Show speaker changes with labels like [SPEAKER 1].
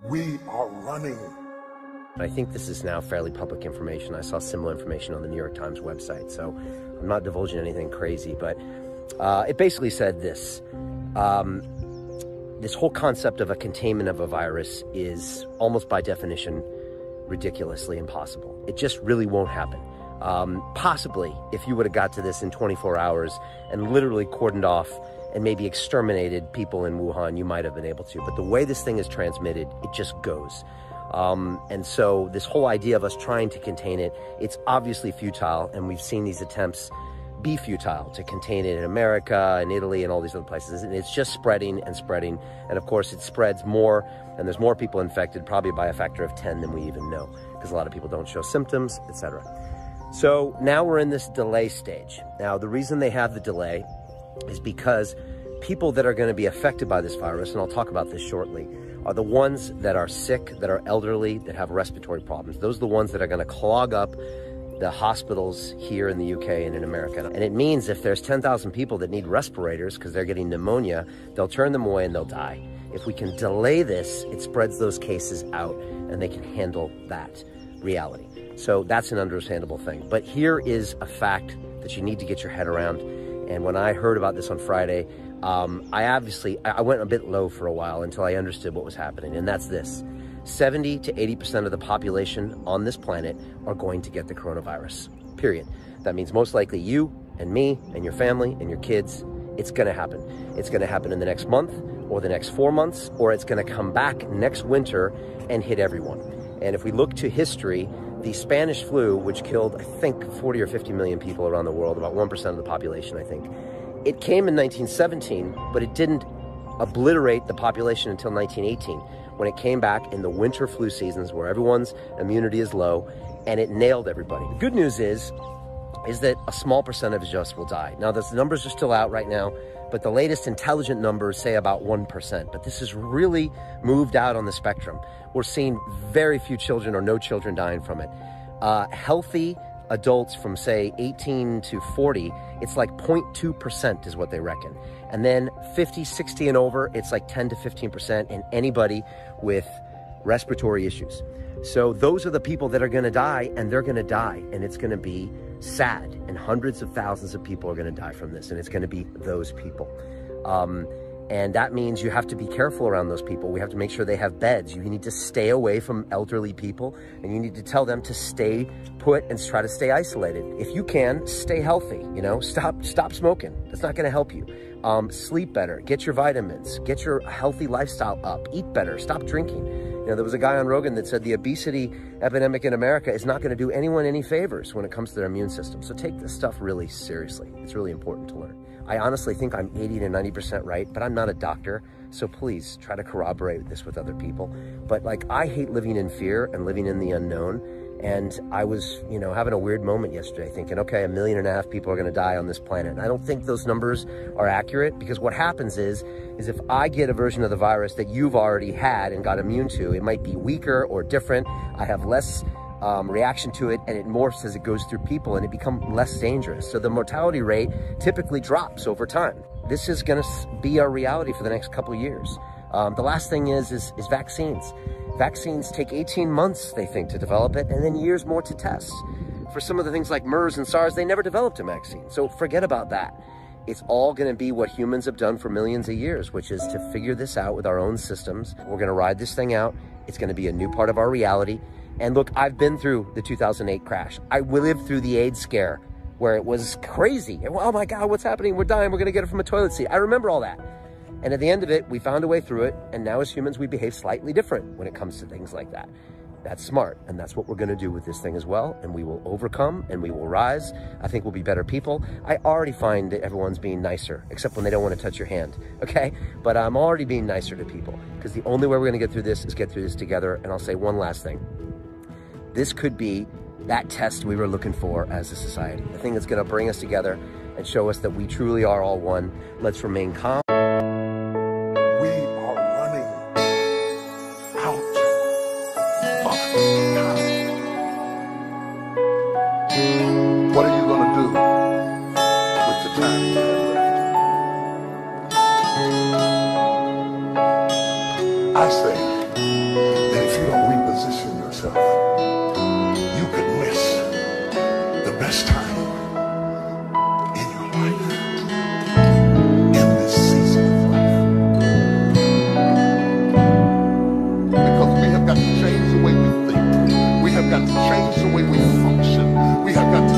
[SPEAKER 1] We are running.
[SPEAKER 2] I think this is now fairly public information. I saw similar information on the New York Times website, so I'm not divulging anything crazy, but it basically said this. This whole concept of a containment of a virus is almost by definition ridiculously impossible. It just really won't happen. Possibly, if you would have got to this in 24 hours and literally cordoned off and maybe exterminated people in Wuhan, you might have been able to. But the way this thing is transmitted, it just goes. And so this whole idea of us trying to contain it, it's obviously futile. And we've seen these attempts be futile to contain it in America and Italy and all these other places. And it's just spreading and spreading. And of course, it spreads more, and there's more people infected, probably by a factor of 10 than we even know, because a lot of people don't show symptoms, etc. So now we're in this delay stage. Now, the reason they have the delay is because people that are going to be affected by this virus, and I'll talk about this shortly, are the ones that are sick, that are elderly, that have respiratory problems. Those are the ones that are going to clog up the hospitals here in the UK and in America. And it means if there's 10,000 people that need respirators because they're getting pneumonia, they'll turn them away and they'll die. If we can delay this, it spreads those cases out and they can handle that reality. So that's an understandable thing. But here is a fact that you need to get your head around. And when I heard about this on Friday, I went a bit low for a while until I understood what was happening. And that's this: 70 to 80% of the population on this planet are going to get the coronavirus, period. That means most likely you and me and your family and your kids. It's going to happen. It's going to happen in the next month or the next 4 months, or it's going to come back next winter and hit everyone. And if we look to history, the Spanish flu, which killed, I think, 40 or 50 million people around the world, about 1% of the population, I think, it came in 1917, but it didn't obliterate the population until 1918, when it came back in the winter flu seasons where everyone's immunity is low, and it nailed everybody. The good news is that a small percentage of us will die. Now, the numbers are still out right now, but the latest intelligent numbers say about 1%. But this has really moved out on the spectrum. We're seeing very few children or no children dying from it. Healthy adults from, say, 18 to 40, it's like 0.2% is what they reckon. And then 50, 60 and over, it's like 10 to 15%, and anybody with respiratory issues. So those are the people that are going to die, and they're going to die, and it's going to be sad, and hundreds of thousands of people are going to die from this, and it's going to be those people. And that means you have to be careful around those people. We have to make sure they have beds. You need to stay away from elderly people, and you need to tell them to stay put and try to stay isolated. If you can, stay healthy, you know, stop smoking. That's not going to help you. Sleep better, get your vitamins, get your healthy lifestyle up, eat better, stop drinking. You know, there was a guy on Rogan that said the obesity epidemic in America is not going to do anyone any favors when it comes to their immune system. So take this stuff really seriously. It's really important to learn. I honestly think I'm 80 to 90% right, but I'm not a doctor. So please try to corroborate this with other people. But like, I hate living in fear and living in the unknown. And I was, you know, having a weird moment yesterday thinking, okay, 1.5 million people are going to die on this planet. And I don't think those numbers are accurate, because what happens is if I get a version of the virus that you've already had and got immune to, it might be weaker or different. I have less reaction to it, and it morphs as it goes through people, and it becomes less dangerous. So the mortality rate typically drops over time. This is going to be our reality for the next couple of years. The last thing is vaccines. Vaccines take 18 months, they think, to develop it, and then years more to test. For some of the things like MERS and SARS, they never developed a vaccine. So forget about that. It's all going to be what humans have done for millions of years, which is to figure this out with our own systems. We're going to ride this thing out. It's going to be a new part of our reality. And look, I've been through the 2008 crash. I lived through the AIDS scare, where it was crazy. Oh my God, what's happening? We're dying. We're going to get it from a toilet seat. I remember all that. And at the end of it, we found a way through it. And now as humans, we behave slightly different when it comes to things like that. That's smart. And that's what we're going to do with this thing as well. And we will overcome and we will rise. I think we'll be better people. I already find that everyone's being nicer, except when they don't want to touch your hand. Okay. But I'm already being nicer to people, because the only way we're going to get through this is get through this together. And I'll say one last thing. This could be that test we were looking for as a society. The thing that's going to bring us together and show us that we truly are all one. Let's remain calm.
[SPEAKER 1] What are you going to do with the time you have left? I say, have got to change the way we function. We have got to